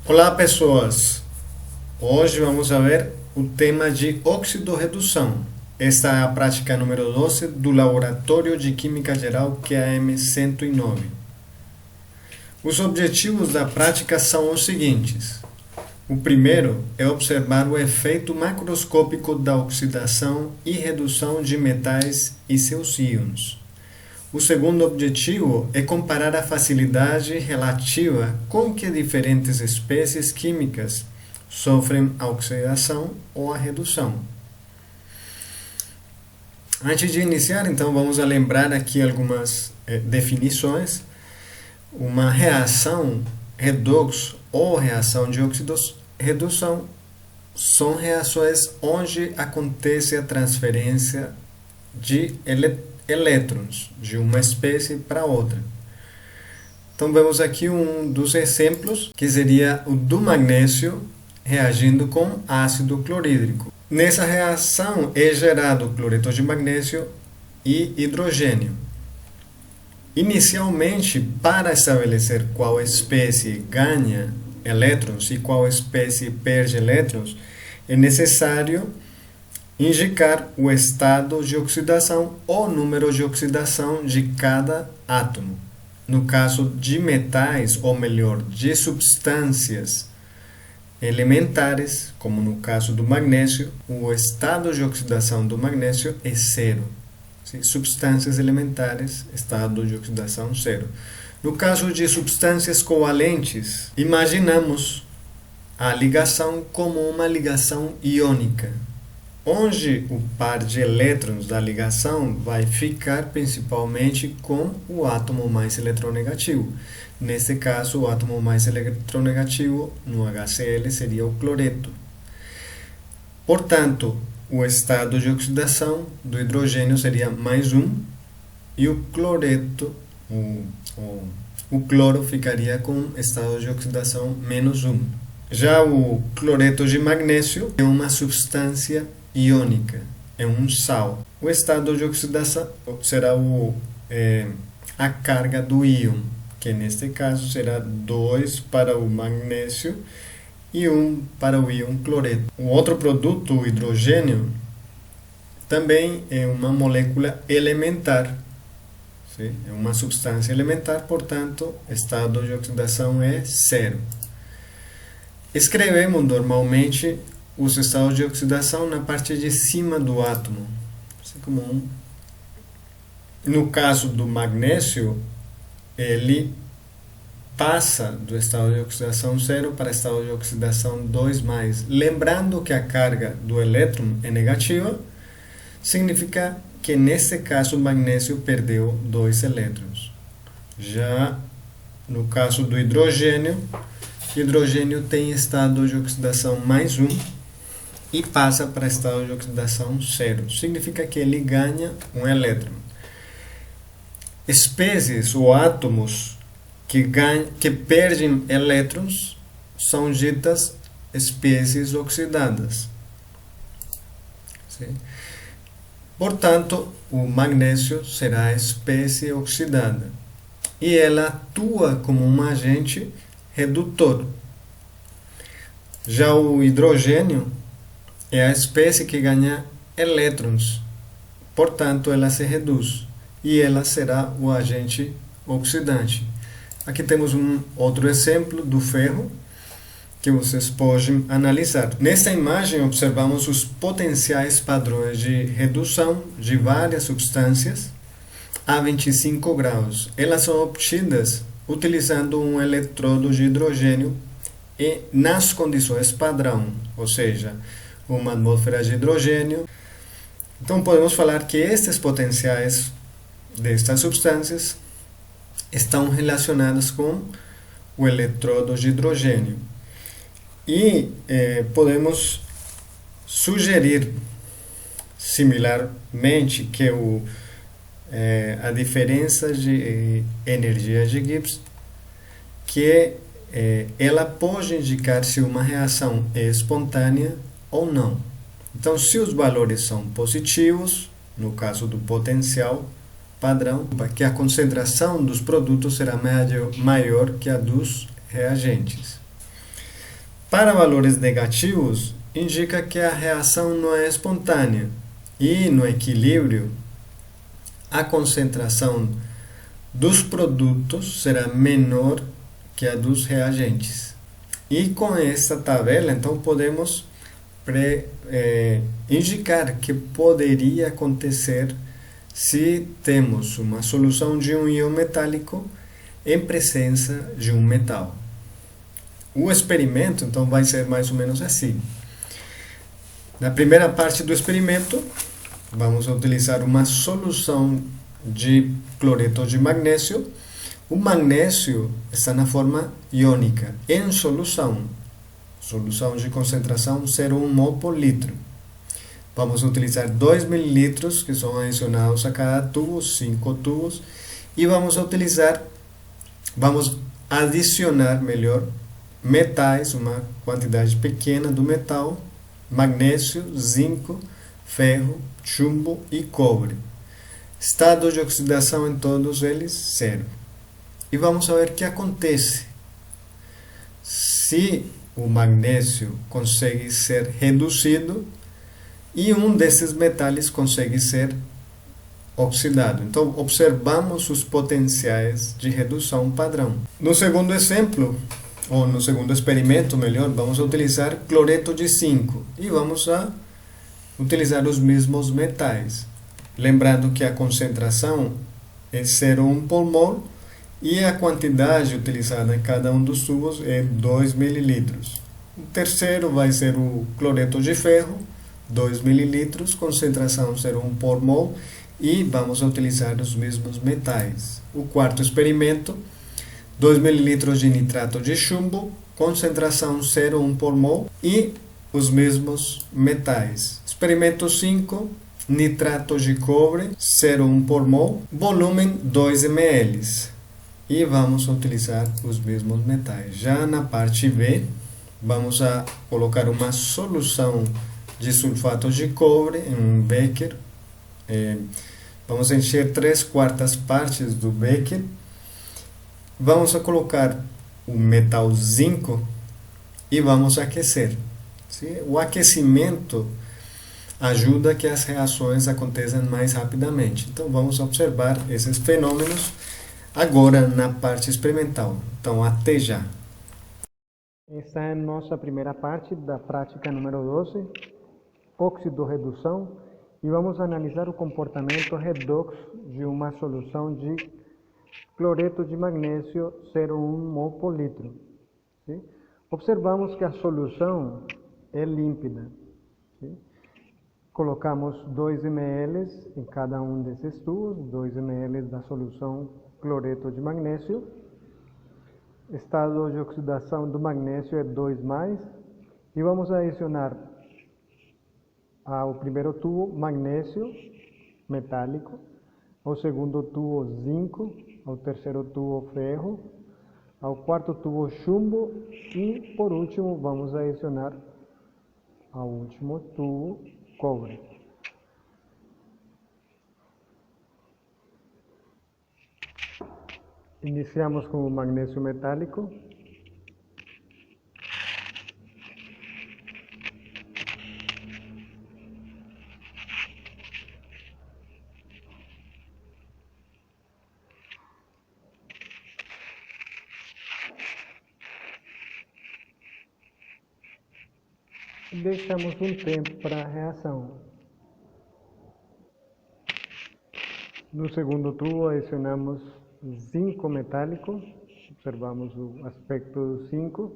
Olá pessoas, hoje vamos a ver o tema de oxidorredução. Esta é a prática número 12 do Laboratório de Química Geral QAM 109. Os objetivos da prática são os seguintes. O primeiro é observar o efeito macroscópico da oxidação e redução de metais e seus íons. O segundo objetivo é comparar a facilidade relativa com que diferentes espécies químicas sofrem a oxidação ou a redução. Antes de iniciar, então, vamos lembrar aqui algumas definições. Uma reação redox ou reação de oxidorredução são reações onde acontece a transferência de elétrons de uma espécie para outra. Então vemos aqui um dos exemplos, que seria o do magnésio reagindo com ácido clorídrico. Nessa reação é gerado cloreto de magnésio e hidrogênio. Inicialmente, para estabelecer qual espécie ganha elétrons e qual espécie perde elétrons, é necessário indicar o estado de oxidação ou número de oxidação de cada átomo. No caso de metais, ou melhor, de substâncias elementares, como no caso do magnésio, o estado de oxidação do magnésio é zero. Substâncias elementares, estado de oxidação zero. No caso de substâncias covalentes, imaginamos a ligação como uma ligação iônica, onde o par de elétrons da ligação vai ficar principalmente com o átomo mais eletronegativo. Neste caso, o átomo mais eletronegativo no HCl seria o cloreto. Portanto, o estado de oxidação do hidrogênio seria mais 1 e o cloreto, o cloro ficaria com estado de oxidação menos 1. Já o cloreto de magnésio é uma substância iônica, é um sal. O estado de oxidação será a carga do íon, que neste caso será 2 para o magnésio e 1 para o íon cloreto. O outro produto, o hidrogênio, também é uma molécula elementar. Sim? É uma substância elementar, portanto, estado de oxidação é zero. Escrevemos normalmente os estados de oxidação na parte de cima do átomo. Assim como no caso do magnésio, ele passa do estado de oxidação 0 para o estado de oxidação 2+. Lembrando que a carga do elétron é negativa, significa que nesse caso o magnésio perdeu 2 elétrons. Já no caso do hidrogênio tem estado de oxidação mais 1 e passa para estado de oxidação 0. Significa que ele ganha um elétron. Espécies ou átomos que perdem elétrons são ditas espécies oxidadas. Sim? Portanto, o magnésio será a espécie oxidada e ela atua como um agente redutor. Já o hidrogênio é a espécie que ganha elétrons, portanto ela se reduz e ela será o agente oxidante. Aqui temos um outro exemplo do ferro que vocês podem analisar. Nesta imagem observamos os potenciais padrões de redução de várias substâncias a 25 graus. Elas são obtidas utilizando um eletrodo de hidrogênio e nas condições padrão, ou seja, uma atmosfera de hidrogênio. Então podemos falar que estes potenciais destas substâncias estão relacionados com o eletrodo de hidrogênio. E podemos sugerir similarmente que a diferença de energia de Gibbs, que ela pode indicar se uma reação é espontânea ou não. Então, se os valores são positivos, no caso do potencial padrão, que a concentração dos produtos será maior que a dos reagentes. Para valores negativos, indica que a reação não é espontânea e, no equilíbrio, a concentração dos produtos será menor que a dos reagentes. E com esta tabela, então, podemos indicar que poderia acontecer se temos uma solução de um íon metálico em presença de um metal. O experimento, então, vai ser mais ou menos assim. Na primeira parte do experimento, vamos utilizar uma solução de cloreto de magnésio. O magnésio está na forma iônica, em solução de concentração 0,1 mol por litro. Vamos utilizar 2 mililitros, que são adicionados a cada tubo, 5 tubos, e vamos adicionar metais, uma quantidade pequena do metal, magnésio, zinco, ferro, chumbo e cobre. Estado de oxidação em todos eles, 0. E vamos ver o que acontece. Se o magnésio consegue ser reduzido e um desses metais consegue ser oxidado. Então, observamos os potenciais de redução padrão. No segundo exemplo, ou no segundo experimento, melhor, vamos utilizar cloreto de zinco e vamos utilizar os mesmos metais. Lembrando que a concentração é 0,1 por mol e a quantidade utilizada em cada um dos tubos é 2 mililitros. O terceiro vai ser o cloreto de ferro, 2 mililitros, concentração 0,1 por mol, e vamos utilizar os mesmos metais. O quarto experimento, 2 mililitros de nitrato de chumbo, concentração 0,1 por mol e os mesmos metais. Experimento 5, nitrato de cobre, 0,1 por mol, volume 2 ml. E vamos utilizar os mesmos metais. Já na parte B, vamos colocar uma solução de sulfato de cobre em um becker. Vamos encher 3/4 partes do becker. Vamos colocar o metal zinco e vamos aquecer. O aquecimento ajuda que as reações aconteçam mais rapidamente. Então vamos observar esses fenômenos agora na parte experimental. Então até já. Esta é a nossa primeira parte da prática número 12, óxido-redução, e vamos analisar o comportamento redox de uma solução de cloreto de magnésio 0,1 mol por litro. Sim? Observamos que a solução é límpida. Sim? Colocamos 2 ml em cada um desses tubos, 2 ml da solução cloreto de magnésio. Estado de oxidação do magnésio é 2+, e vamos adicionar ao primeiro tubo magnésio metálico, ao segundo tubo zinco, ao terceiro tubo ferro, ao quarto tubo chumbo e por último vamos adicionar ao último tubo cobre. Iniciamos com o magnésio metálico. Deixamos um tempo para a reação. No segundo tubo adicionamos zinco metálico, observamos o aspecto do zinco.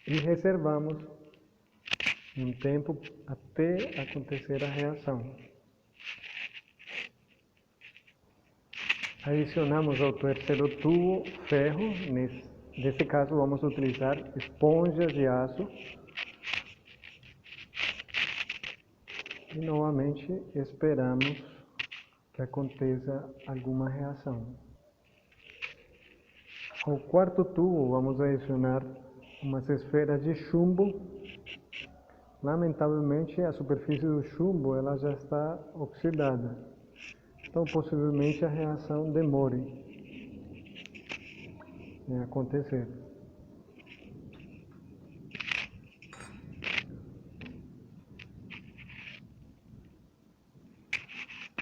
E reservamos um tempo até acontecer a reação. Adicionamos ao terceiro tubo ferro, nesse caso vamos utilizar esponjas de aço. E novamente esperamos que aconteça alguma reação. Ao quarto tubo vamos adicionar umas esferas de chumbo. Lamentavelmente a superfície do chumbo ela já está oxidada. Então, possivelmente a reação demore em acontecer.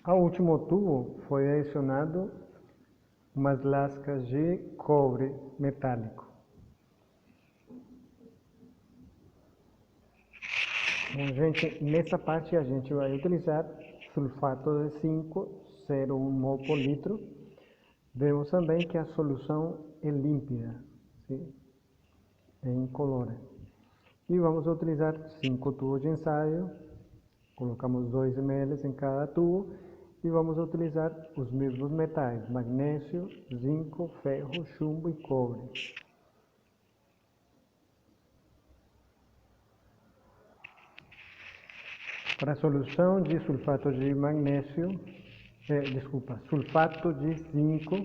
Ao último tubo foi adicionado umas lascas de cobre metálico. Bom, gente, nessa parte a gente vai utilizar sulfato de zinco 0,1 mol por litro. Vemos também que a solução é límpida, sim? É incolora. E vamos utilizar 5 tubos de ensaio. Colocamos 2 ml em cada tubo e vamos utilizar os mesmos metais: magnésio, zinco, ferro, chumbo e cobre. Para a solução de sulfato de magnésio, sulfato de zinco,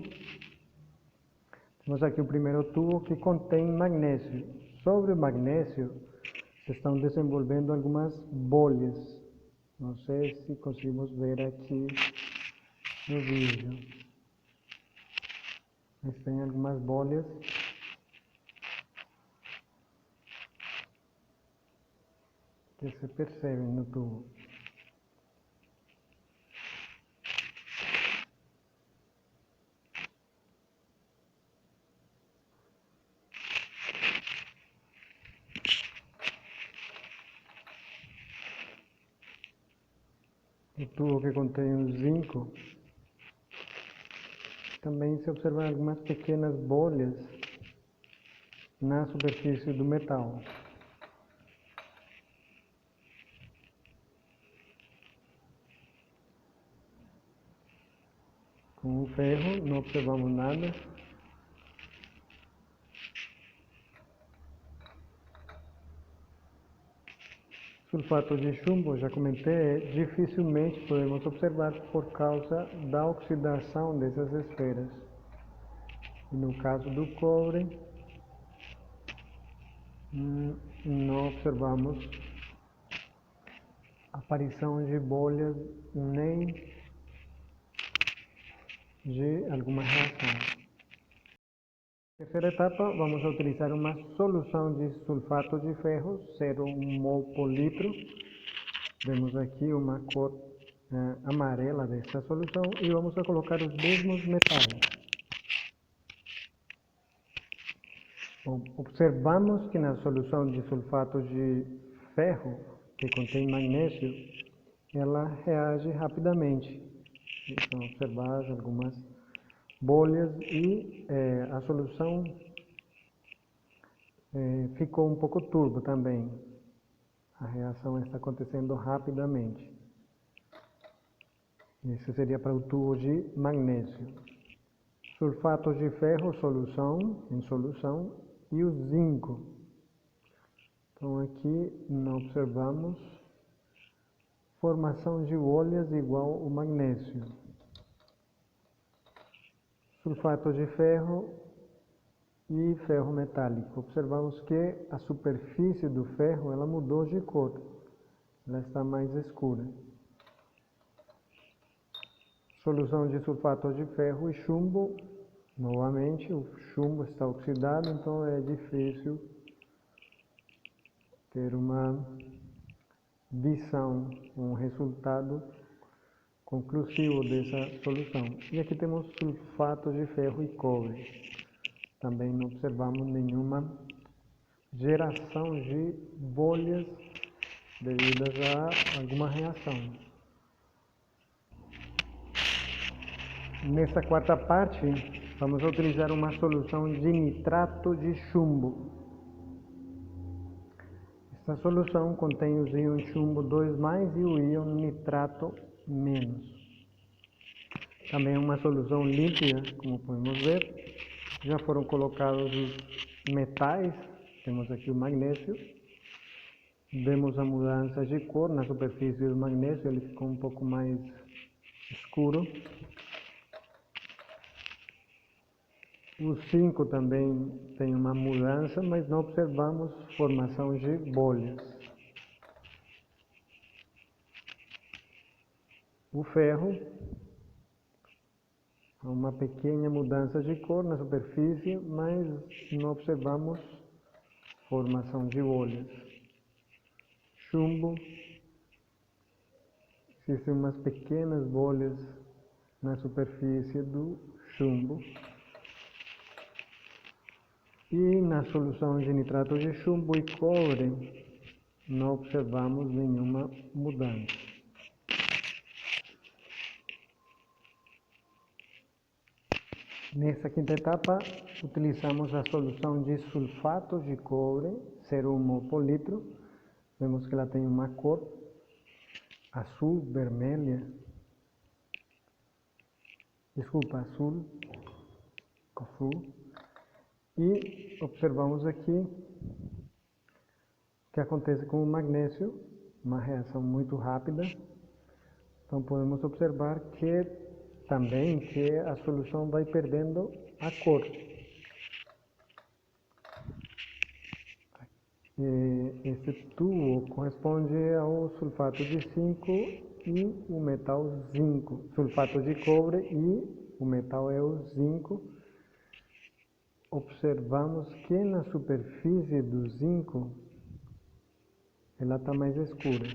temos aqui o primeiro tubo que contém magnésio. Sobre o magnésio, se estão desenvolvendo algumas bolhas. Não sei se conseguimos ver aqui no vídeo. Mas tem algumas bolhas. Que se percebem no tubo. O tubo que contém o zinco, também se observam algumas pequenas bolhas na superfície do metal. Com o ferro não observamos nada. Sulfato de chumbo, já comentei, dificilmente podemos observar por causa da oxidação dessas esferas. E no caso do cobre, não observamos aparição de bolhas nem de alguma reação. Na terceira etapa, vamos utilizar uma solução de sulfato de ferro, 0,1 mol por litro. Vemos aqui uma cor amarela dessa solução e vamos colocar os mesmos metais. Bom, observamos que na solução de sulfato de ferro, que contém magnésio, ela reage rapidamente. São observadas algumas bolhas e a solução ficou um pouco turva também. A reação está acontecendo rapidamente. Esse seria para o tubo de magnésio. Sulfato de ferro, em solução, e o zinco. Então aqui não observamos formação de bolhas igual o magnésio. Sulfato de ferro e ferro metálico. Observamos que a superfície do ferro ela mudou de cor. Ela está mais escura. Solução de sulfato de ferro e chumbo. Novamente, o chumbo está oxidado, então é difícil ter uma visão, um resultado conclusivo dessa solução. E aqui temos sulfato de ferro e cobre. Também não observamos nenhuma geração de bolhas devidas a alguma reação. Nessa quarta parte, vamos utilizar uma solução de nitrato de chumbo. Esta solução contém os íons chumbo 2+, e o íon nitrato menos. Também é uma solução límpida, como podemos ver. Já foram colocados os metais, temos aqui o magnésio. Vemos a mudança de cor na superfície do magnésio, ele ficou um pouco mais escuro. O zinco também tem uma mudança, mas não observamos formação de bolhas. O ferro uma pequena mudança de cor na superfície, mas não observamos formação de bolhas. Chumbo, existem umas pequenas bolhas na superfície do chumbo. E na solução de nitrato de chumbo e cobre, não observamos nenhuma mudança. Nessa quinta etapa, utilizamos a solução de sulfato de cobre, 0,1 por litro. Vemos que ela tem uma cor azul, vermelha. Desculpa, azul. E observamos aqui o que acontece com o magnésio, uma reação muito rápida. Então podemos observar que também a solução vai perdendo a cor. Esse tubo corresponde ao sulfato de zinco e o metal zinco. Sulfato de cobre e o metal é o zinco. Observamos que na superfície do zinco ela está mais escura.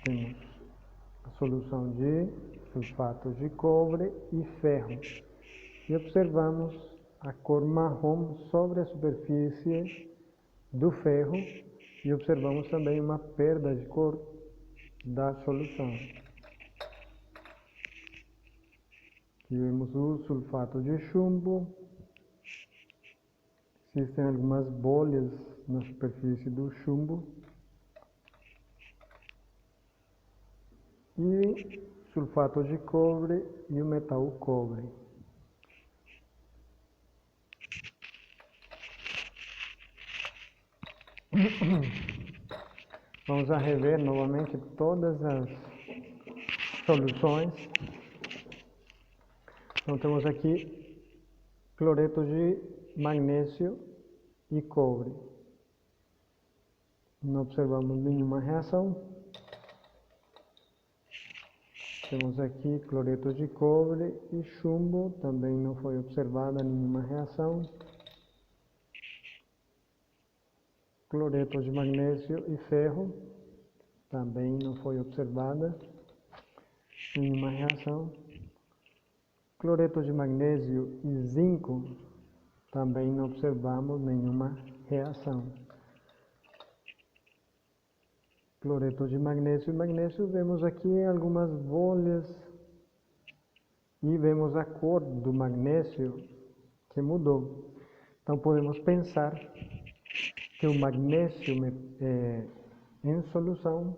Temos a solução de sulfato de cobre e ferro. E observamos a cor marrom sobre a superfície do ferro e observamos também uma perda de cor da solução. Aqui vemos o sulfato de chumbo. Existem algumas bolhas na superfície do chumbo. E sulfato de cobre e o metal cobre. Vamos a rever novamente todas as soluções. Então temos aqui cloreto de magnésio e cobre. Não observamos nenhuma reação. Temos aqui cloreto de cobre e chumbo, também não foi observada nenhuma reação. Cloreto de magnésio e ferro, também não foi observada nenhuma reação. Cloreto de magnésio e zinco, também não observamos nenhuma reação. Cloreto de magnésio e magnésio, vemos aqui algumas bolhas e vemos a cor do magnésio que mudou. Então podemos pensar que o magnésio em solução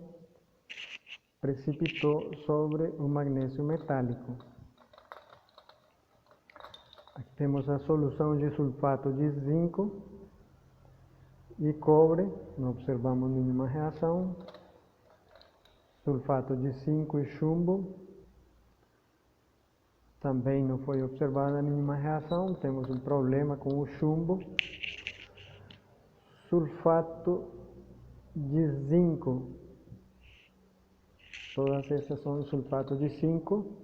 precipitou sobre o magnésio metálico. Aqui temos a solução de sulfato de zinco e cobre, não observamos nenhuma reação. Sulfato de zinco e chumbo, também não foi observada nenhuma reação, temos um problema com o chumbo. Sulfato de zinco, todas essas são sulfato de zinco.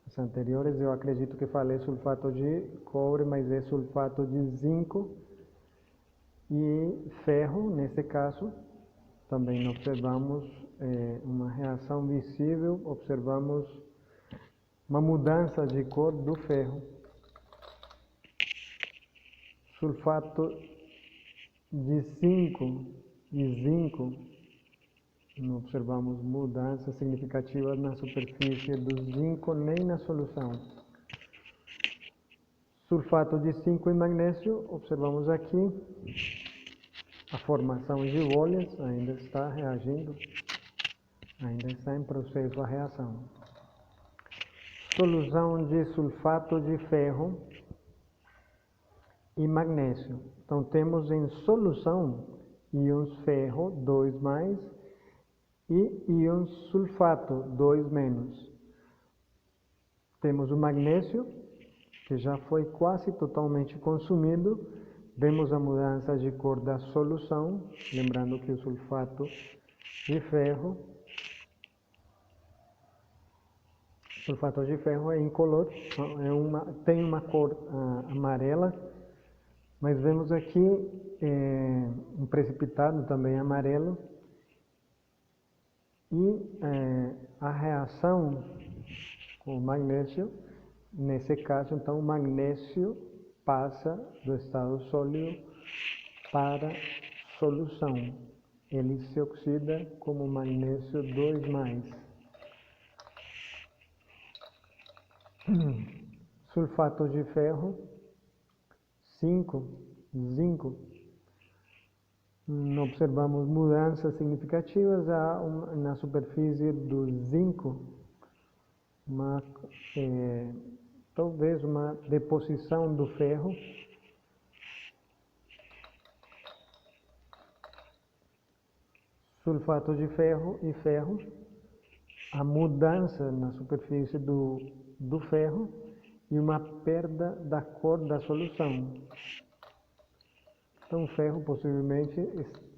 As anteriores eu acredito que falei sulfato de cobre, mas é sulfato de zinco. E ferro, nesse caso, também não observamos uma reação visível, observamos uma mudança de cor do ferro. Sulfato de zinco e zinco, não observamos mudanças significativas na superfície do zinco nem na solução. Sulfato de zinco e magnésio, observamos aqui a formação de bolhas, ainda está reagindo, ainda está em processo a reação. Solução de sulfato de ferro e magnésio. Então temos em solução íons ferro 2+, e íons sulfato 2-. Temos o magnésio, que já foi quase totalmente consumido. Vemos a mudança de cor da solução, lembrando que o sulfato de ferro sulfato de ferro é incolor, tem uma cor amarela, mas vemos aqui um precipitado também amarelo, e a reação com o magnésio, nesse caso, então, o magnésio passa do estado sólido para solução. Ele se oxida como magnésio 2+. Sulfato de ferro 5, zinco. Não observamos mudanças significativas na superfície do zinco, talvez uma deposição do ferro. Sulfato de ferro e ferro, a mudança na superfície do ferro e uma perda da cor da solução. Então, o ferro possivelmente,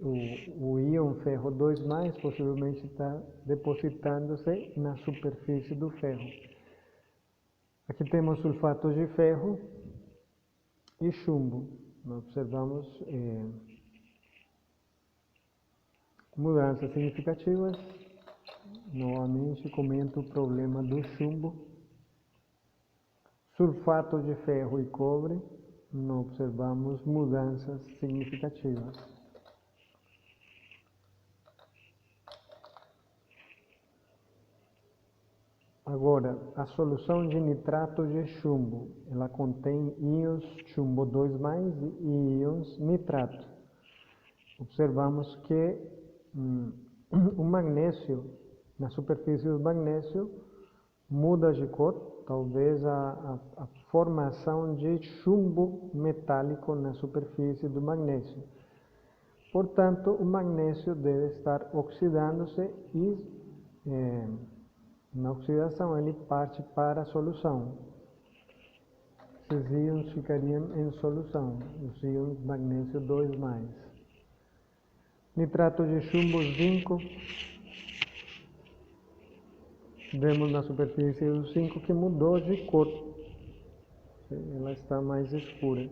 o íon ferro 2+, possivelmente está depositando-se na superfície do ferro. Aqui temos sulfato de ferro e chumbo. Nós observamos mudanças significativas. Novamente comento o problema do chumbo. Sulfato de ferro e cobre, não observamos mudanças significativas. Agora, a solução de nitrato de chumbo, ela contém íons chumbo 2+ e íons nitrato. Observamos que o magnésio, na superfície do magnésio, muda de cor, talvez a formação de chumbo metálico na superfície do magnésio. Portanto, o magnésio deve estar oxidando-se e na oxidação ele parte para a solução. Esses íons ficariam em solução, os íons magnésio 2+. Nitrato de chumbo, zinco. Vemos na superfície do zinco que mudou de cor. Ela está mais escura.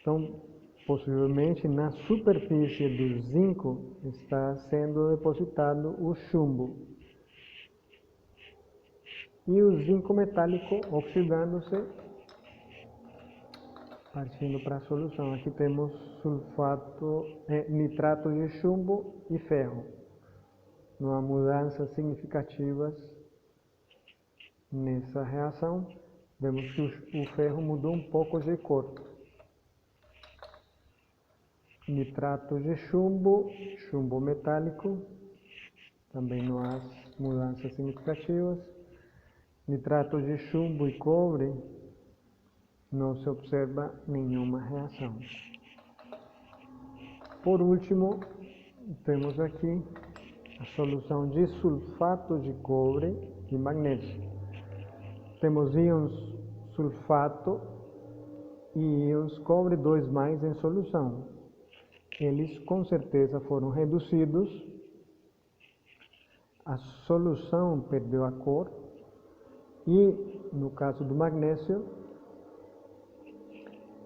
Então, possivelmente na superfície do zinco está sendo depositado o chumbo. E o zinco metálico oxidando-se, partindo para a solução. Aqui temos nitrato de chumbo e ferro. Não há mudanças significativas nessa reação. Vemos que o ferro mudou um pouco de cor. Nitrato de chumbo, chumbo metálico, também não há mudanças significativas. Nitrato de chumbo e cobre, não se observa nenhuma reação. Por último, temos aqui a solução de sulfato de cobre e magnésio. Temos íons sulfato e íons cobre 2+ em solução. Eles com certeza foram reduzidos, a solução perdeu a cor e, no caso do magnésio,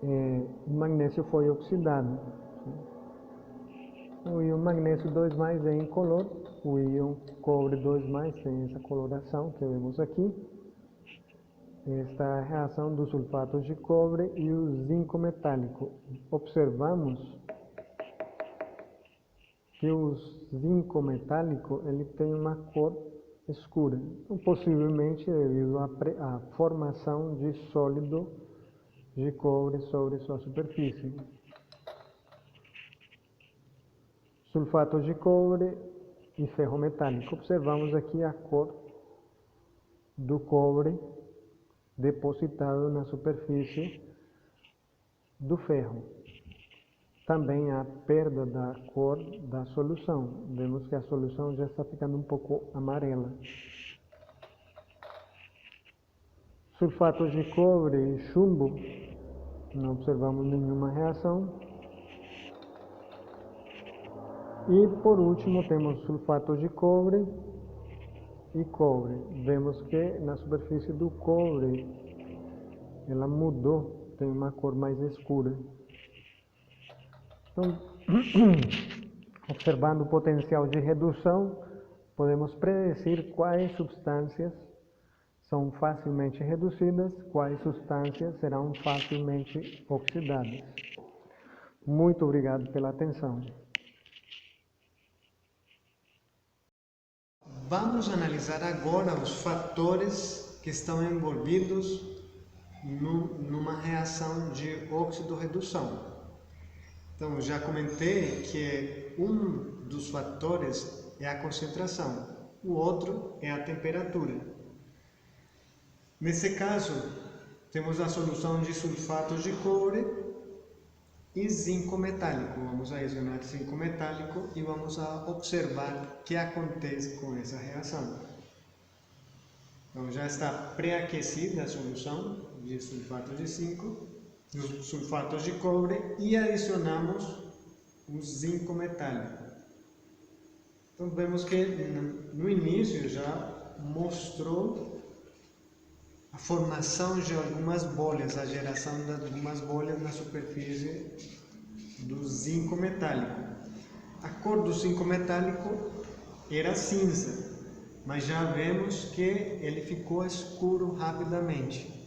o magnésio foi oxidado. O íon magnésio 2+ é incolor, o íon cobre 2+ tem essa coloração que vemos aqui. Esta é a reação do sulfato de cobre e o zinco metálico. Observamos que o zinco metálico ele tem uma cor escura, então, possivelmente devido à formação de sólido de cobre sobre sua superfície. Sulfato de cobre e ferro metálico. Observamos aqui a cor do cobre depositado na superfície do ferro. Também a perda da cor da solução. Vemos que a solução já está ficando um pouco amarela. Sulfato de cobre e chumbo, não observamos nenhuma reação. E por último temos sulfato de cobre e cobre. Vemos que na superfície do cobre ela mudou, tem uma cor mais escura. Então, observando o potencial de redução, podemos predecir quais substâncias são facilmente reduzidas, quais substâncias serão facilmente oxidadas. Muito obrigado pela atenção. Vamos analisar agora os fatores que estão envolvidos numa reação de óxido-redução. Então, já comentei que um dos fatores é a concentração, o outro é a temperatura. Nesse caso, temos a solução de sulfato de cobre e zinco metálico. Vamos adicionar zinco metálico e vamos observar o que acontece com essa reação. Então, já está pré-aquecida a solução de sulfato de zinco, sulfato de cobre e adicionamos o zinco metálico. Então, vemos que no início já mostrou a formação de algumas bolhas, a geração de algumas bolhas na superfície do zinco metálico. A cor do zinco metálico era cinza, mas já vemos que ele ficou escuro rapidamente.